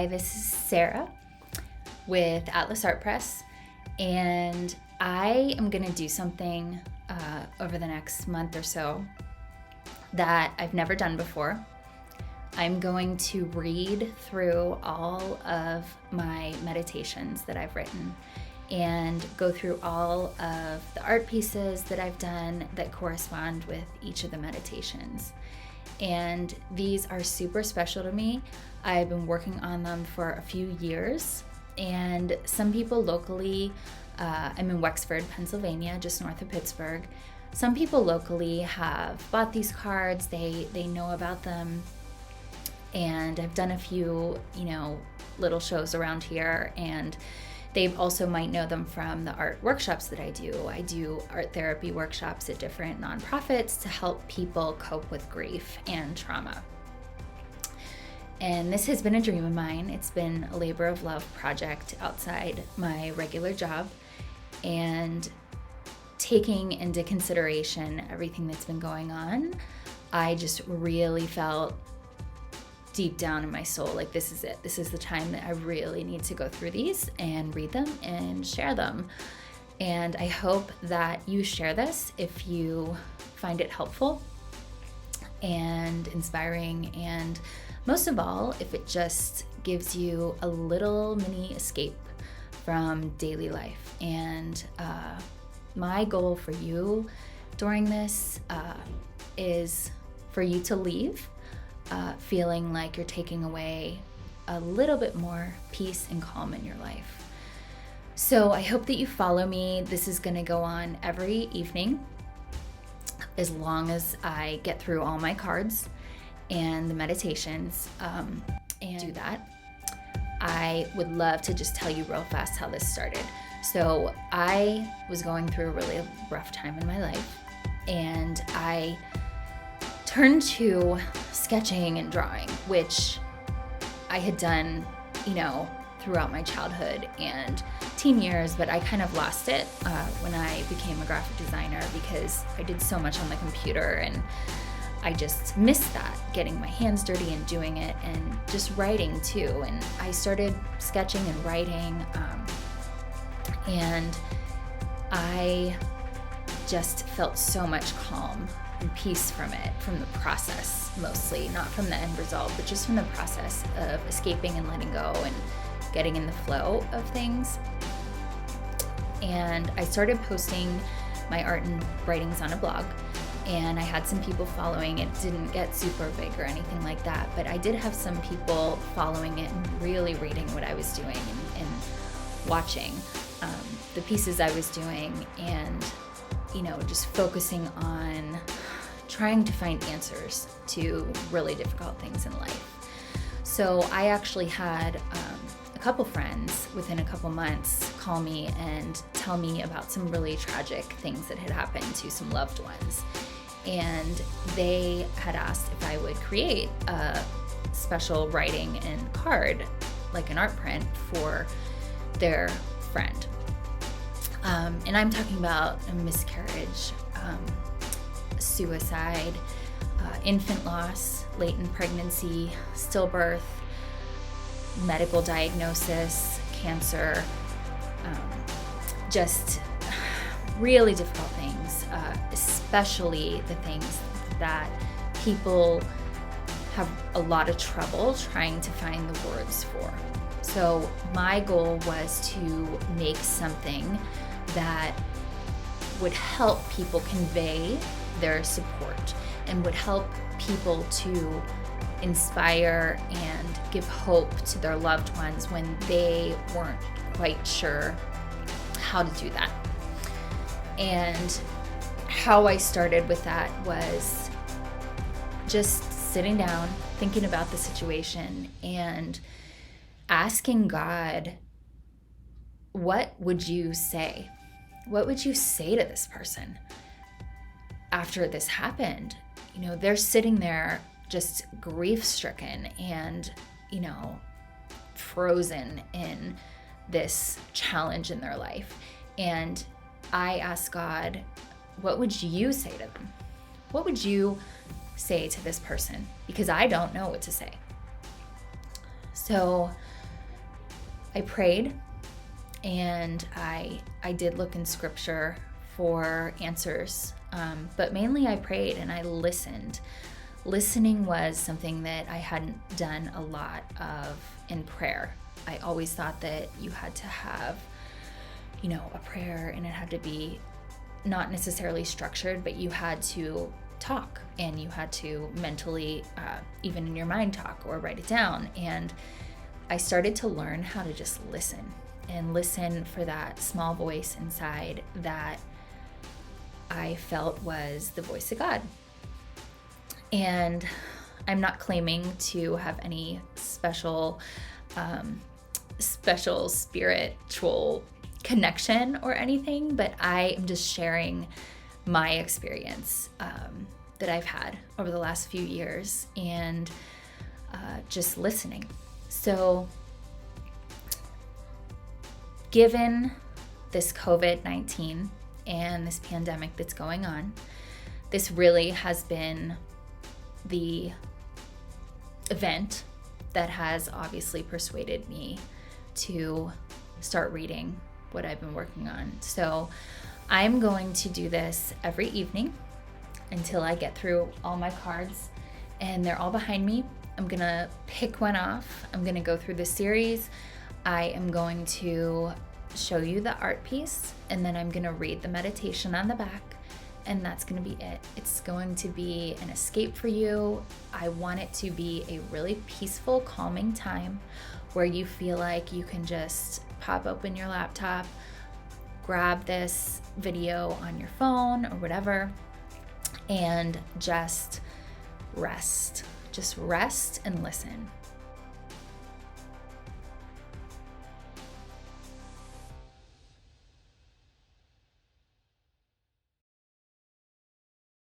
this is Sarah with AtlasArtPress, and I am going to do something over the next month or so that I've never done before. I'm going to read through all of my meditations that I've written and go through all of the art pieces that I've done that correspond with each of the meditations. And these are super special to me. I've been working on them for a few years, and some people locally, I'm in Wexford, Pennsylvania, just north of Pittsburgh. Some people locally have bought these cards, they know about them, and I've done a few, little shows around here, and they also might know them from the art workshops that I do. I do art therapy workshops at different nonprofits to help people cope with grief and trauma. And this has been a dream of mine. It's been a labor of love project outside my regular job, and taking into consideration everything that's been going on, I just really felt deep down in my soul, like this is it. This is the time that I really need to go through these and read them and share them. And I hope that you share this if you find it helpful and inspiring, and most of all, if it just gives you a little mini escape from daily life. And my goal for you during this is for you to leave feeling like you're taking away a little bit more peace and calm in your life. So I hope that you follow me. This is going to go on every evening as long as I get through all my cards and the meditations, and do that. I would love to just tell you real fast how this started. So I was going through a really rough time in my life, and I turned to sketching and drawing, which I had done, throughout my childhood and teen years, but I kind of lost it when I became a graphic designer because I did so much on the computer, and I just missed that, getting my hands dirty and doing it, and just writing too. And I started sketching and writing, and I just felt so much calm and peace from it, from the process mostly, not from the end result, but just from the process of escaping and letting go and getting in the flow of things. And I started posting my art and writings on a blog, and I had some people following. It didn't get super big or anything like that, but I did have some people following it and really reading what I was doing and watching the pieces I was doing, and just focusing on trying to find answers to really difficult things in life. So I actually had a couple friends within a couple months call me and tell me about some really tragic things that had happened to some loved ones. And they had asked if I would create a special writing and card, like an art print, for their friend. And I'm talking about a miscarriage, suicide, infant loss, latent pregnancy, stillbirth, medical diagnosis, cancer, just really difficult things, especially the things that people have a lot of trouble trying to find the words for. So my goal was to make something that would help people convey their support and would help people to inspire and give hope to their loved ones when they weren't quite sure how to do that. And how I started with that was just sitting down, thinking about the situation, and asking God, what would you say? What would you say to this person after this happened? They're sitting there just grief-stricken and, frozen in this challenge in their life. And I asked God, what would you say to them? What would you say to this person? Because I don't know what to say. So I prayed, and I did look in scripture for answers, but mainly I prayed and I listened. Listening was something that I hadn't done a lot of in prayer. I always thought that you had to have, a prayer, and it had to be not necessarily structured, but you had to talk, and you had to mentally, even in your mind, talk or write it down. And I started to learn how to just listen, and listen for that small voice inside that I felt was the voice of God. And I'm not claiming to have any special spiritual connection or anything, but I am just sharing my experience that I've had over the last few years, and just listening. So given this COVID-19 and this pandemic that's going on, this really has been the event that has obviously persuaded me to start reading what I've been working on. So I'm going to do this every evening until I get through all my cards, and they're all behind me. I'm gonna pick one off. I'm gonna go through the series. I am going to show you the art piece, and then I'm gonna read the meditation on the back, and that's gonna be it. It's going to be an escape for you. I want it to be a really peaceful, calming time where you feel like you can just pop open your laptop, grab this video on your phone or whatever, and just rest. Just rest and listen.